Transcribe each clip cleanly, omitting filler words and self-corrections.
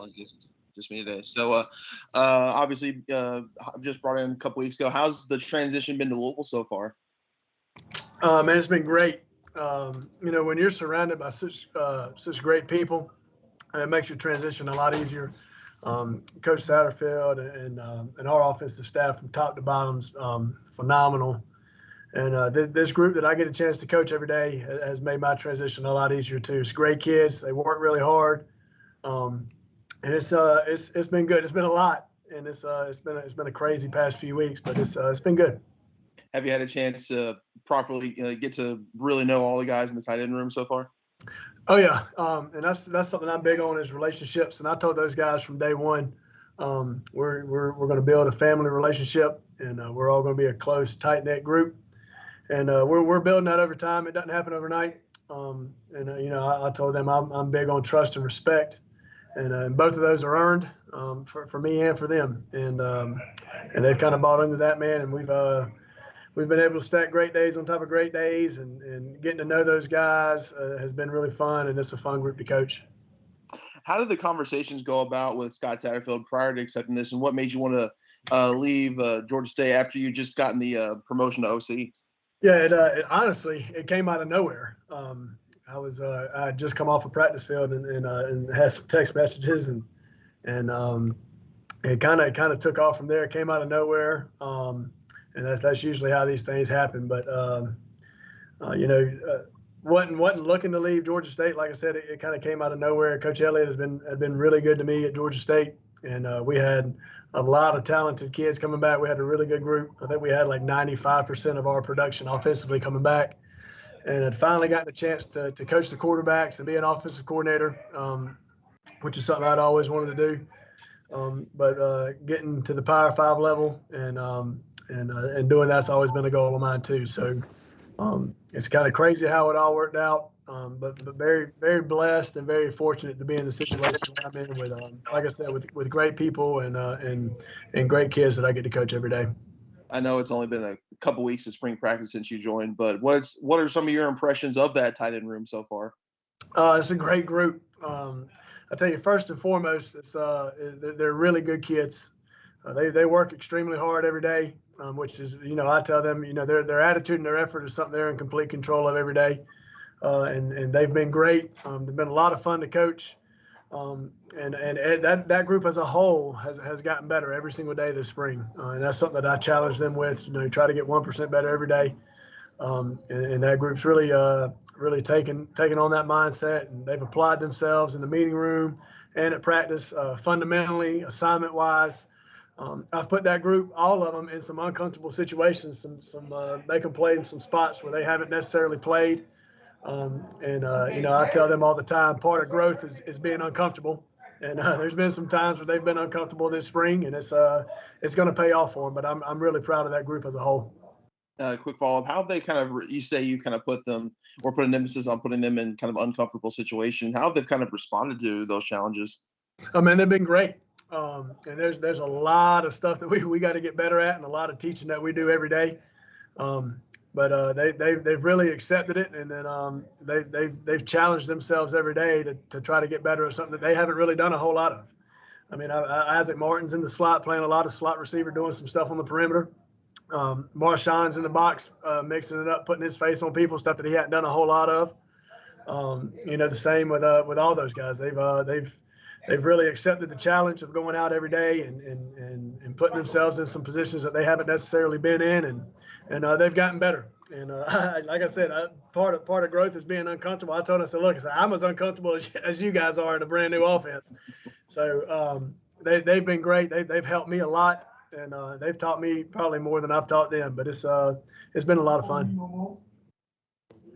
I guess it's just me today. So, obviously, just brought in a couple weeks ago. How's the transition been to Louisville so far? Man, it's been great. When you're surrounded by such great people, it makes your transition a lot easier. Coach Satterfield and our offensive staff from top to bottom's phenomenal. And this group that I get a chance to coach every day has made my transition a lot easier too. It's great kids. They work really hard, and it's been good. It's been a lot, and it's been a crazy past few weeks, but it's been good. Have you had a chance to properly get to really know all the guys in the tight end room so far? Oh yeah, and that's something I'm big on is relationships. And I told those guys from day one, we're going to build a family relationship, and we're all going to be a close, tight knit group. And we're building that over time. It doesn't happen overnight. I told them I'm big on trust and respect, and both of those are earned for me and for them. And they've kind of bought into that, man. And we've been able to stack great days on top of great days, and getting to know those guys has been really fun, and it's a fun group to coach. How did the conversations go about with Scott Satterfield prior to accepting this, and what made you want to leave Georgia State after you just gotten the promotion to OC? Yeah, it honestly came out of nowhere. I had just come off a practice field and had some text messages, and it kind of took off from there. It came out of nowhere, and that's usually how these things happen. But wasn't looking to leave Georgia State. Like I said, it kind of came out of nowhere. Coach Elliott had been really good to me at Georgia State, and we had a lot of talented kids coming back. We had a really good group. I think we had like 95% of our production offensively coming back, and had finally gotten the chance to coach the quarterbacks and be an offensive coordinator, which is something I'd always wanted to do. But getting to the Power 5 level and doing that's always been a goal of mine too. So it's kind of crazy how it all worked out. But very, very blessed and very fortunate to be in the situation I'm in with, like I said, with great people and great kids that I get to coach every day. I know it's only been a couple weeks of spring practice since you joined, but what are some of your impressions of that tight end room so far? It's a great group. I tell you, first and foremost, they're really good kids. They work extremely hard every day, which is, I tell them, their attitude and their effort is something they're in complete control of every day. And they've been great. They've been a lot of fun to coach. And that group as a whole has gotten better every single day this spring. And that's something that I challenge them with, try to get 1% better every day. And that group's really taken on that mindset, and they've applied themselves in the meeting room and at practice, fundamentally, assignment wise. I've put that group, all of them, in some uncomfortable situations, they can play in some spots where they haven't necessarily played. I tell them all the time, part of growth is being uncomfortable. And there's been some times where they've been uncomfortable this spring, and it's going to pay off for them. But I'm really proud of that group as a whole. Quick follow-up: how have they you say you kind of put an emphasis on putting them in kind of uncomfortable situations? How have they kind of responded to those challenges? I mean, they've been great. And there's a lot of stuff that we got to get better at, and a lot of teaching that we do every day. But they've really accepted it, and then they've challenged themselves every day to try to get better at something that they haven't really done a whole lot of. I mean, Isaac Martin's in the slot, playing a lot of slot receiver, doing some stuff on the perimeter. Marshawn's in the box, mixing it up, putting his face on people, stuff that he hadn't done a whole lot of. The same with all those guys. They've really accepted the challenge of going out every day and putting themselves in some positions that they haven't necessarily been in, and they've gotten better. And like I said, part of growth is being uncomfortable. I told them, I said, look, I'm as uncomfortable as you guys are in a brand new offense. So they've been great. They've helped me a lot, and they've taught me probably more than I've taught them. But it's been a lot of fun.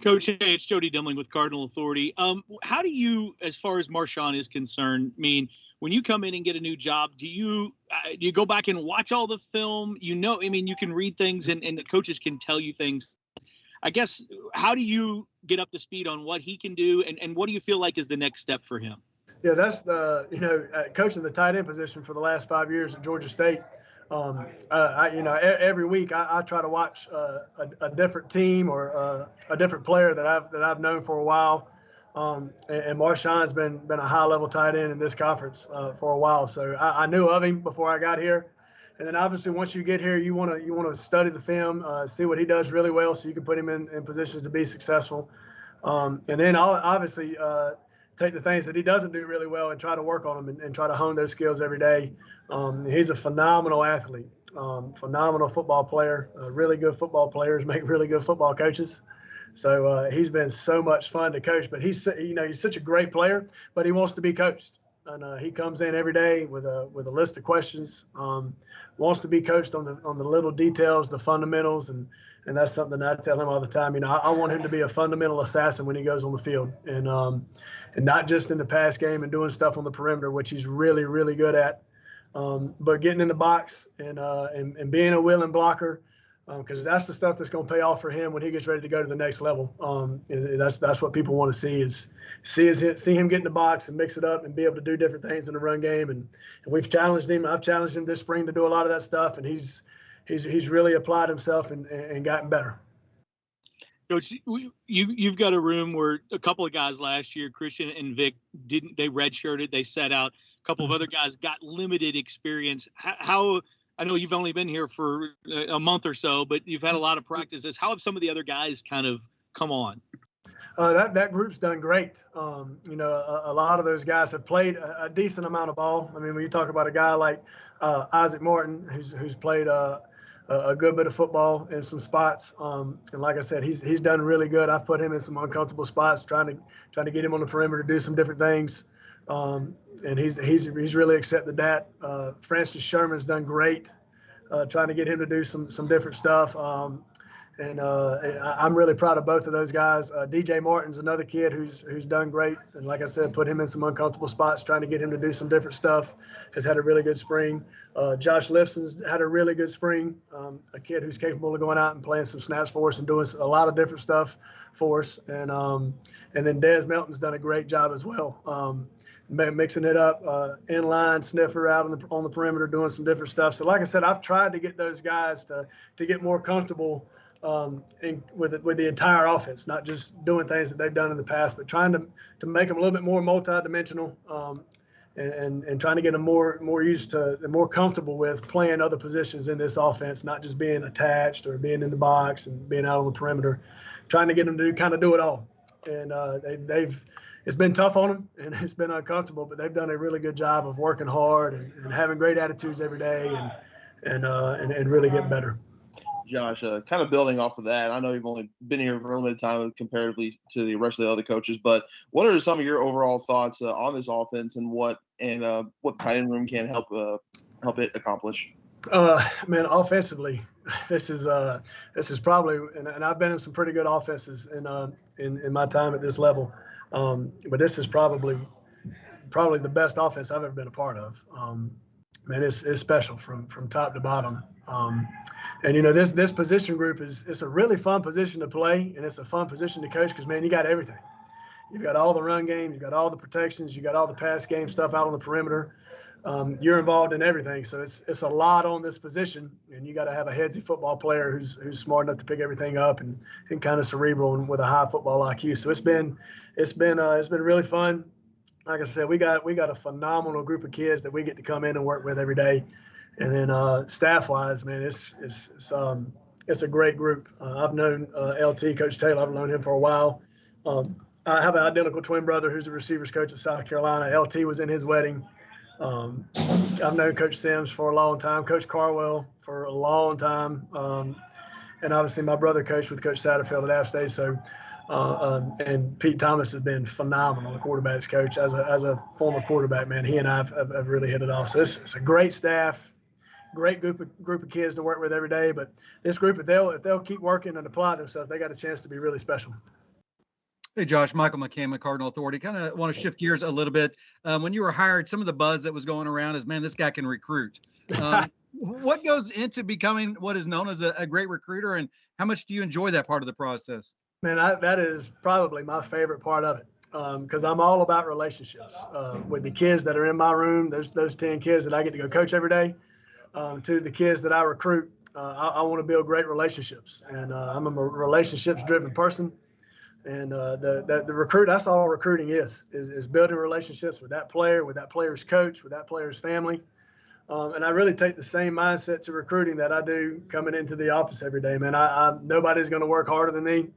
Coach, hey, it's Jody Demling with Cardinal Authority. How do you, as far as Marshawn is concerned, when you come in and get a new job, do you go back and watch all the film? You can read things and the coaches can tell you things. I guess, how do you get up to speed on what he can do, and what do you feel like is the next step for him? Yeah, that's coaching the tight end position for the last 5 years at Georgia State. Every week I try to watch a different team or a different player that I've known for a while, And Marshawn's been a high level tight end in this conference for a while. So I knew of him before I got here. And then obviously once you get here, you want to study the film, see what he does really well, so you can put him in positions to be successful. And then I'll obviously take the things that he doesn't do really well and try to work on them and try to hone those skills every day. He's a phenomenal athlete, phenomenal football player. Really good football players make really good football coaches. So he's been so much fun to coach. But he's such a great player, but he wants to be coached. And he comes in every day with a list of questions. Wants to be coached on the little details, the fundamentals, and that's something I tell him all the time. I want him to be a fundamental assassin when he goes on the field, and not just in the pass game and doing stuff on the perimeter, which he's really, really good at, but getting in the box and being a willing blocker, because that's the stuff that's going to pay off for him when he gets ready to go to the next level. That's what people want to see him get in the box and mix it up and be able to do different things in the run game. And we've challenged him. I've challenged him this spring to do a lot of that stuff, and he's really applied himself and gotten better. Coach, you've got a room where a couple of guys last year, Christian and Vic, they redshirted, they sat out. A couple of other guys got limited experience. How I know you've only been here for a month or so, but you've had a lot of practices. How have some of the other guys kind of come on? That group's done great. A lot of those guys have played a decent amount of ball. I mean, when you talk about a guy like Isaac Martin, who's played a good bit of football in some spots, and like I said, he's done really good. I've put him in some uncomfortable spots, trying to get him on the perimeter to do some different things, and he's really accepted that. Francis Sherman's done great, trying to get him to do some different stuff. And I'm really proud of both of those guys. DJ Martin's another kid who's done great. And like I said, put him in some uncomfortable spots, trying to get him to do some different stuff. Has had a really good spring. Josh Lifson's had a really good spring. A kid who's capable of going out and playing some snaps for us and doing a lot of different stuff for us. And then Des Melton's done a great job as well. Mixing it up, inline, sniffer out on the perimeter, doing some different stuff. So like I said, I've tried to get those guys to get more comfortable with the entire offense, not just doing things that they've done in the past, but trying to make them a little bit more multi-dimensional, and trying to get them more used to and more comfortable with playing other positions in this offense, not just being attached or being in the box and being out on the perimeter, trying to get them to kind of do it all. And it's been tough on them and it's been uncomfortable, but they've done a really good job of working hard and having great attitudes every day and really getting better. Josh, kind of building off of that, I know you've only been here for a limited time comparatively to the rest of the other coaches, but what are some of your overall thoughts on this offense and what the tight end room can help it accomplish? Man, offensively, this is probably, and I've been in some pretty good offenses in my time at this level, but this is probably the best offense I've ever been a part of. Man, it's special from top to bottom. And this position group it's a really fun position to play, and it's a fun position to coach because, man, you got everything. You've got all the run game, you've got all the protections, you got all the pass game stuff out on the perimeter. You're involved in everything, so it's a lot on this position, and you got to have a headsy football player who's smart enough to pick everything up and kind of cerebral and with a high football IQ. So it's been really fun. Like I said, we got a phenomenal group of kids that we get to come in and work with every day. And then staff-wise, man, it's a great group. I've known LT, Coach Taylor. I've known him for a while. I have an identical twin brother who's a receivers coach at South Carolina. LT was in his wedding. I've known Coach Sims for a long time, Coach Carwell for a long time, and obviously my brother coached with Coach Satterfield at App State. So, and Pete Thomas has been phenomenal, the quarterbacks coach. As a former quarterback, man, he and I have really hit it off. So it's a great staff. Great group of kids to work with every day, but this group, if they'll keep working and apply themselves, they got a chance to be really special. Hey, Josh, Michael McCammon, Cardinal Authority. Kind of want to shift gears a little bit. When you were hired, some of the buzz that was going around is, man, this guy can recruit. What goes into becoming what is known as a great recruiter, and how much do you enjoy that part of the process? Man, that is probably my favorite part of it. Because I'm all about relationships with the kids that are in my room. There's those 10 kids that I get to go coach every day. To the kids that I recruit, I want to build great relationships, and I'm a relationships-driven person. And the recruit, that's all recruiting is building relationships with that player's coach, with that player's family. And I really take the same mindset to recruiting that I do coming into the office every day, man. Nobody's going to work harder than me,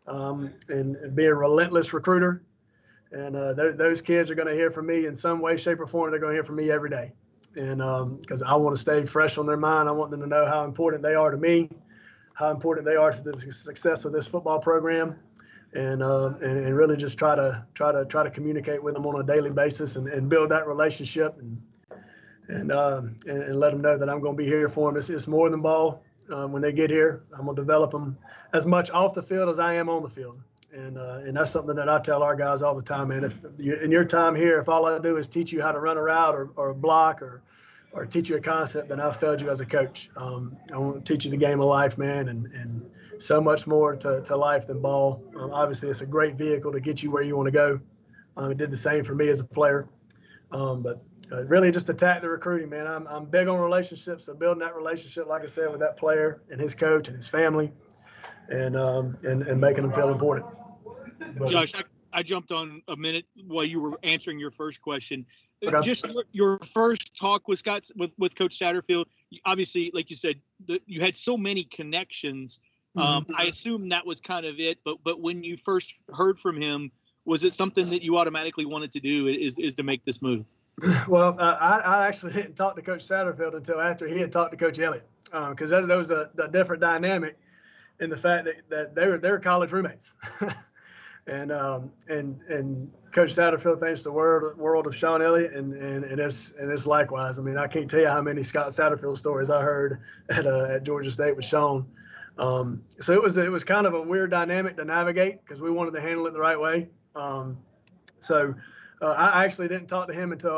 and be a relentless recruiter. And those kids are going to hear from me in some way, shape, or form. They're going to hear from me every day. And because I want to stay fresh on their mind. I want them to know how important they are to me, how important they are to the success of this football program. And really just try to communicate with them on a daily basis and build that relationship and let them know that I'm going to be here for them. It's more than ball. When they get here, I'm going to develop them as much off the field as I am on the field. And that's something that I tell our guys all the time, man. If in your time here, if all I do is teach you how to run a route or block or teach you a concept, then I've failed you as a coach. I want to teach you the game of life, man, and so much more to life than ball. Obviously, it's a great vehicle to get you where you want to go. It did the same for me as a player. But really just attack the recruiting, man. I'm big on relationships, so building that relationship, like I said, with that player and his coach and his family, and making them feel important. Josh, I jumped on a minute while you were answering your first question. Okay. Just your first talk with with Coach Satterfield. Obviously, like you said, you had so many connections. I assume that was kind of it. But when you first heard from him, was it something that you automatically wanted to do? Is to make this move? Well, I actually didn't talk to Coach Satterfield until after he had talked to Coach Elliott, because there was a different dynamic in the fact that they were college roommates. And Coach Satterfield thinks the world of Sean Elliott, and it's likewise. I mean, I can't tell you how many Scott Satterfield stories I heard at Georgia State with Sean. So it was kind of a weird dynamic to navigate because we wanted to handle it the right way. I actually didn't talk to him until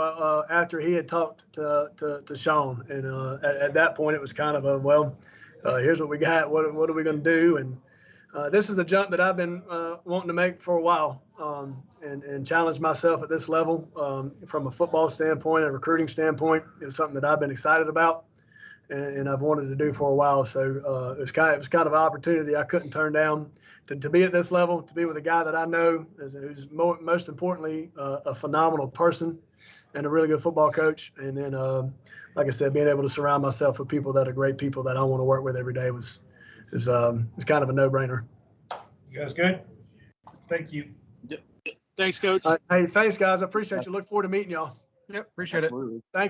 after he had talked to Sean, and at that point it was kind of here's what we got. What are we going to do? And this is a jump that I've been wanting to make for a while, and challenge myself at this level from a football standpoint, a recruiting standpoint. Is something that I've been excited about, and I've wanted to do for a while. So it was kind of an opportunity I couldn't turn down to be at this level, to be with a guy that I know who's most importantly a phenomenal person and a really good football coach. And then, like I said, being able to surround myself with people that are great people that I want to work with every day is kind of a no-brainer. You guys good? Thank you. Thanks, Coach. Hey, thanks, guys. I appreciate you. Look forward to meeting y'all. Yep, appreciate it. Absolutely. Thank you.